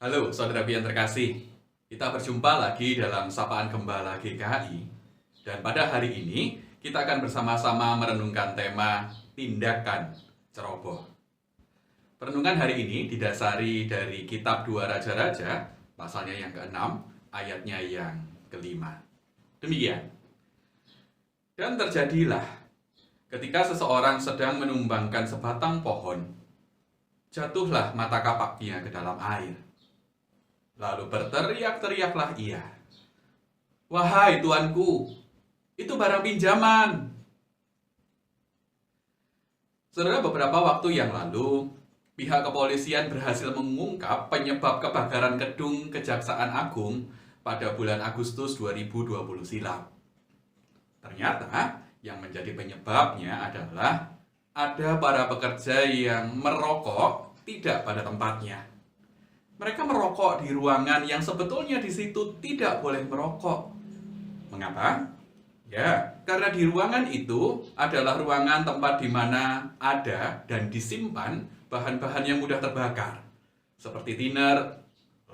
Halo saudara yang terkasih, kita berjumpa lagi dalam Sapaan Gembala GKI. Dan pada hari ini kita akan bersama-sama merenungkan tema tindakan ceroboh. Perenungan hari ini didasari dari kitab 2 Raja-Raja, pasalnya yang ke-6, ayatnya yang ke-5. Demikian. Dan terjadilah ketika seseorang sedang menumbangkan sebatang pohon, jatuhlah mata kapaknya ke dalam air. Lalu berteriak-teriaklah ia, "Wahai tuanku, itu barang pinjaman." Saudara, beberapa waktu yang lalu, pihak kepolisian berhasil mengungkap penyebab kebakaran gedung Kejaksaan Agung pada bulan Agustus 2020 silam. Ternyata, yang menjadi penyebabnya adalah ada para pekerja yang merokok tidak pada tempatnya. Mereka merokok di ruangan yang sebetulnya di situ tidak boleh merokok. Mengapa? Ya, karena di ruangan itu adalah ruangan tempat di mana ada dan disimpan bahan-bahan yang mudah terbakar, seperti thinner,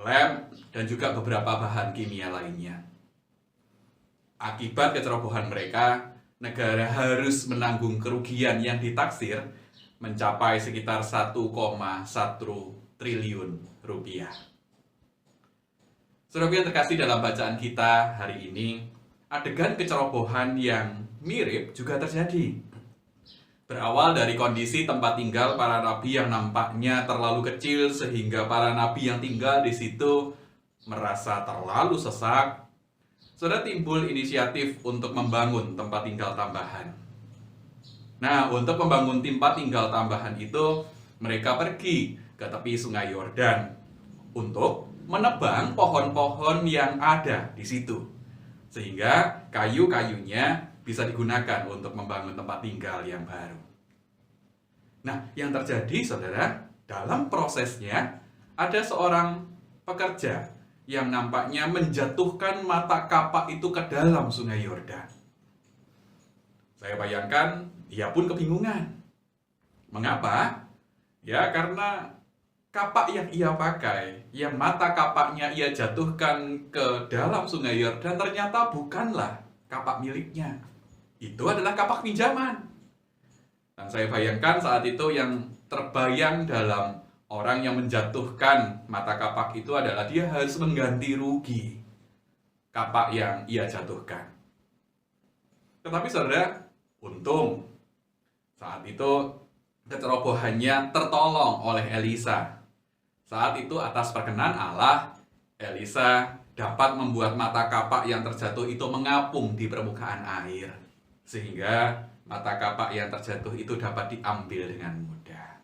lem, dan juga beberapa bahan kimia lainnya. Akibat kecerobohan mereka, negara harus menanggung kerugian yang ditaksir mencapai sekitar 1,1 triliun rupiah. Saudara yang terkasih, dalam bacaan kita hari ini, adegan kecerobohan yang mirip juga terjadi. Berawal dari kondisi tempat tinggal para nabi yang nampaknya terlalu kecil sehingga para nabi yang tinggal di situ merasa terlalu sesak. Saudara, timbul inisiatif untuk membangun tempat tinggal tambahan. Nah, untuk membangun tempat tinggal tambahan itu, mereka pergi ke tepi sungai Yordan untuk menebang pohon-pohon yang ada di situ, sehingga kayu-kayunya bisa digunakan untuk membangun tempat tinggal yang baru. Nah, yang terjadi, saudara, dalam prosesnya ada seorang pekerja yang nampaknya menjatuhkan mata kapak itu ke dalam sungai Yordan. Saya bayangkan dia pun kebingungan. Mengapa? Ya, karena kapak yang ia pakai, yang mata kapaknya ia jatuhkan ke dalam sungai Yordan, ternyata bukanlah kapak miliknya. Itu adalah kapak pinjaman. Dan saya bayangkan saat itu yang terbayang dalam orang yang menjatuhkan mata kapak itu adalah dia harus mengganti rugi kapak yang ia jatuhkan. Tetapi saudara, untung saat itu kecerobohannya tertolong oleh Elisa. Saat itu atas perkenan Allah, Elisa dapat membuat mata kapak yang terjatuh itu mengapung di permukaan air, sehingga mata kapak yang terjatuh itu dapat diambil dengan mudah.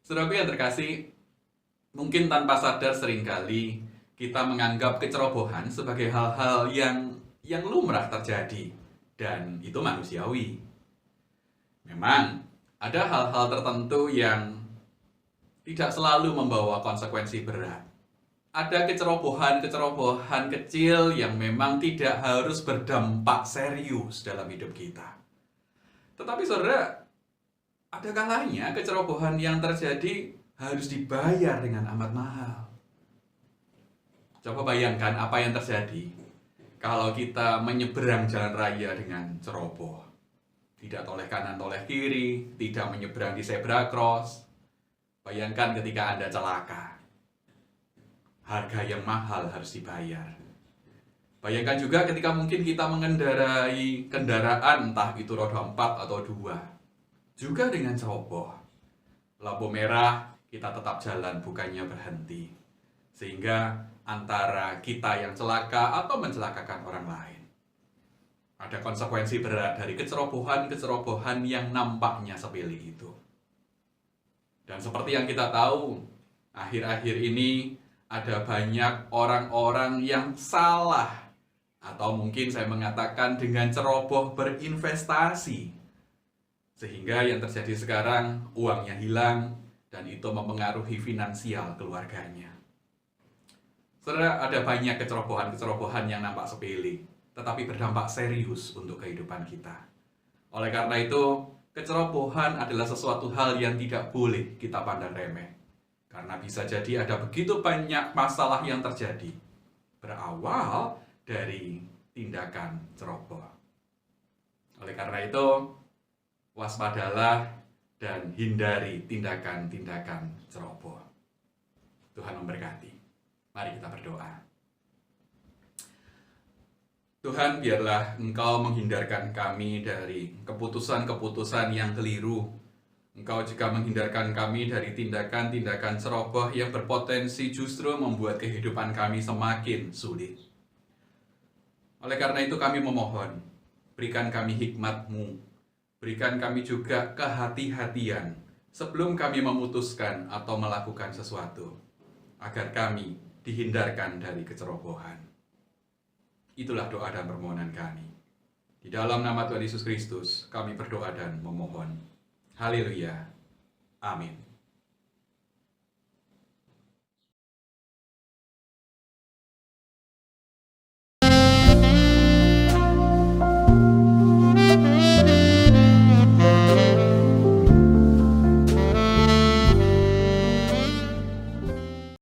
Saudaraku yang terkasih, mungkin tanpa sadar seringkali kita menganggap kecerobohan sebagai hal-hal yang lumrah terjadi, dan itu manusiawi. Memang ada hal-hal tertentu yang tidak selalu membawa konsekuensi berat. Ada kecerobohan-kecerobohan kecil yang memang tidak harus berdampak serius dalam hidup kita. Tetapi saudara, ada kalanya kecerobohan yang terjadi harus dibayar dengan amat mahal. Coba bayangkan apa yang terjadi kalau kita menyeberang jalan raya dengan ceroboh. Tidak toleh kanan, toleh kiri, tidak menyeberang di zebra cross. Bayangkan ketika Anda celaka, harga yang mahal harus dibayar. Bayangkan juga ketika mungkin kita mengendarai kendaraan, entah itu roda 4 atau 2, juga dengan ceroboh. Lampu merah, kita tetap jalan, bukannya berhenti. Sehingga antara kita yang celaka atau mencelakakan orang lain. Ada konsekuensi berat dari kecerobohan-kecerobohan yang nampaknya sepele itu. Dan seperti yang kita tahu, akhir-akhir ini ada banyak orang-orang yang salah, atau mungkin saya mengatakan dengan ceroboh berinvestasi, sehingga yang terjadi sekarang uangnya hilang dan itu mempengaruhi finansial keluarganya. Saudara, ada banyak kecerobohan-kecerobohan yang nampak sepele, tetapi berdampak serius untuk kehidupan kita. Oleh karena itu, kecerobohan adalah sesuatu hal yang tidak boleh kita pandang remeh. Karena bisa jadi ada begitu banyak masalah yang terjadi berawal dari tindakan ceroboh. Oleh karena itu, waspadalah dan hindari tindakan-tindakan ceroboh. Tuhan memberkati. Mari kita berdoa. Tuhan, biarlah Engkau menghindarkan kami dari keputusan-keputusan yang keliru. Engkau juga menghindarkan kami dari tindakan-tindakan ceroboh yang berpotensi justru membuat kehidupan kami semakin sulit. Oleh karena itu kami memohon, berikan kami hikmat-Mu, berikan kami juga kehati-hatian sebelum kami memutuskan atau melakukan sesuatu, agar kami dihindarkan dari kecerobohan. Itulah doa dan permohonan kami. Di dalam nama Tuhan Yesus Kristus, kami berdoa dan memohon. Haleluya. Amin.